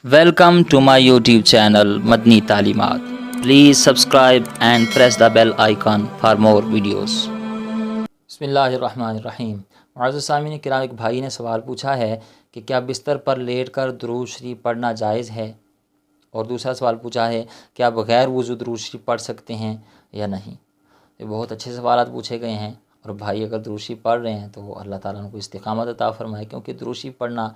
Welcome to my YouTube channel Madni Talimat. Please subscribe and press the bell icon for more videos. بسم اللہ الرحمن الرحیم۔ معزز سامعین کرام، ایک بھائی نے سوال پوچھا ہے کہ کیا بستر پر لیٹ کر درود شریف پڑھنا جائز ہے، اور دوسرا سوال پوچھا ہے کیا بغیر وضو درود شریف پڑھ سکتے ہیں یا نہیں۔ یہ بہت اچھے سوالات پوچھے گئے ہیں، اور بھائی اگر درود شریف پڑھ رہے ہیں تو اللہ تعالیٰ ان کو استقامت عطا فرمائے، کیونکہ درود شریف پڑھنا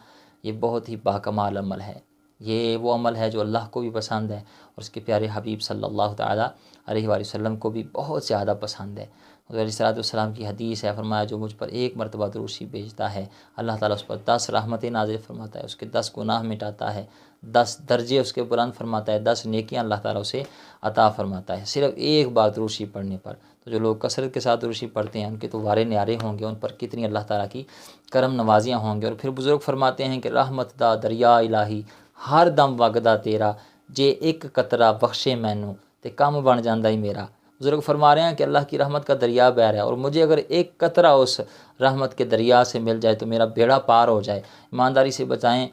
یہ بہت ہی باکمال عمل ہے۔ یہ وہ عمل ہے جو اللہ کو بھی پسند ہے اور اس کے پیارے حبیب صلی اللہ تعالیٰ علیہ وآلہ وسلم کو بھی بہت زیادہ پسند ہے۔ حضور علیہ السلام کی حدیث ہے، فرمایا جو مجھ پر ایک مرتبہ درود شریف بھیجتا ہے اللہ تعالیٰ اس پر 10 رحمتیں نازل فرماتا ہے، اس کے 10 گناہ مٹاتا ہے، 10 درجے اس کے بلند فرماتا ہے، 10 نیکیاں اللہ تعالیٰ اسے عطا فرماتا ہے، صرف ایک بار درود شریف پڑھنے پر۔ تو جو لوگ کثرت کے ساتھ درود شریف پڑھتے ہیں ان کے تو وارے نیارے ہوں گے، ان پر کتنی اللہ تعالیٰ کی کرم نوازیاں ہوں گے۔ اور پھر بزرگ فرماتے ہیں کہ رحمت دا دریا الہی ہر دم وگدا تیرا، جے ایک قطرہ بخشے مینوں تے کم بن جاندا ہی میرا۔ بزرگ فرما رہے ہیں کہ اللہ کی رحمت کا دریا بہہ رہا ہے، اور مجھے اگر ایک قطرہ اس رحمت کے دریا سے مل جائے تو میرا بیڑا پار ہو جائے۔ ایمانداری سے بتائیں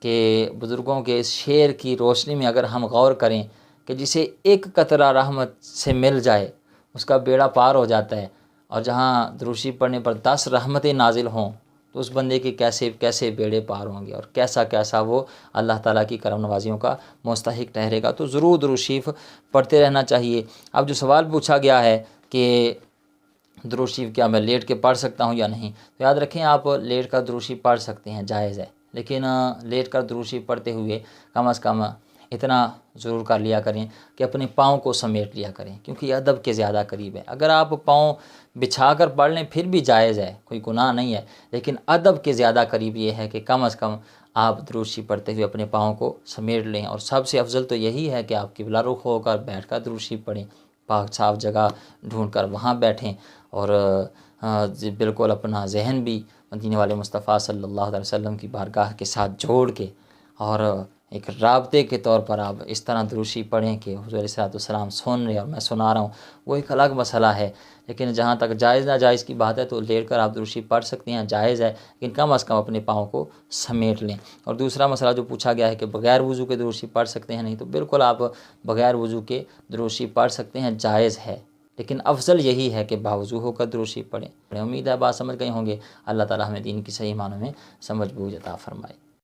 کہ بزرگوں کے اس شعر کی روشنی میں اگر ہم غور کریں کہ جسے ایک قطرہ رحمت سے مل جائے اس کا بیڑا پار ہو جاتا ہے، اور جہاں درود شریف پڑھنے پر 10 رحمتیں نازل ہوں تو اس بندے کے کیسے کیسے بیڑے پار ہوں گے، اور کیسا کیسا وہ اللہ تعالیٰ کی کرم نوازیوں کا مستحق ٹھہرے گا۔ تو ضرور درود شریف پڑھتے رہنا چاہیے۔ اب جو سوال پوچھا گیا ہے کہ درود شریف کیا میں لیٹ کے پڑھ سکتا ہوں یا نہیں، تو یاد رکھیں آپ لیٹ کر درود شریف پڑھ سکتے ہیں، جائز ہے، لیکن لیٹ کر درود شریف پڑھتے ہوئے کم از کم اتنا ضرور کر لیا کریں کہ اپنے پاؤں کو سمیٹ لیا کریں، کیونکہ یہ ادب کے زیادہ قریب ہے۔ اگر آپ پاؤں بچھا کر پڑھ لیں پھر بھی جائز ہے، کوئی گناہ نہیں ہے، لیکن ادب کے زیادہ قریب یہ ہے کہ کم از کم آپ درود شریف پڑھتے ہوئے اپنے پاؤں کو سمیٹ لیں۔ اور سب سے افضل تو یہی ہے کہ آپ قبلہ رخ ہو کر بیٹھ کر درود شریف پڑھیں، پاک صاف جگہ ڈھونڈ کر وہاں بیٹھیں، اور بالکل اپنا ذہن بھی مدینے والے مصطفیٰ صلی اللہ علیہ وسلم کی بارگاہ کے ساتھ جوڑ کے، اور ایک رابطے کے طور پر آپ اس طرح درود شریف پڑھیں کہ حضور علیہ السلام سن رہے اور میں سنا رہا ہوں، وہ ایک الگ مسئلہ ہے۔ لیکن جہاں تک جائز ناجائز کی بات ہے تو لیٹ کر آپ درود شریف پڑھ سکتے ہیں، جائز ہے، لیکن کم از کم اپنے پاؤں کو سمیٹ لیں۔ اور دوسرا مسئلہ جو پوچھا گیا ہے کہ بغیر وضو کے درود شریف پڑھ سکتے ہیں نہیں، تو بالکل آپ بغیر وضو کے درود شریف پڑھ سکتے ہیں، جائز ہے، لیکن افضل یہی ہے کہ باوضو ہو کر درود شریف پڑھیں۔ امید ہے بات سمجھ گئے ہوں گے۔ اللہ تعالیٰ ہمیں دین کی صحیح معنوں میں سمجھ بوجھ عطا فرمائے۔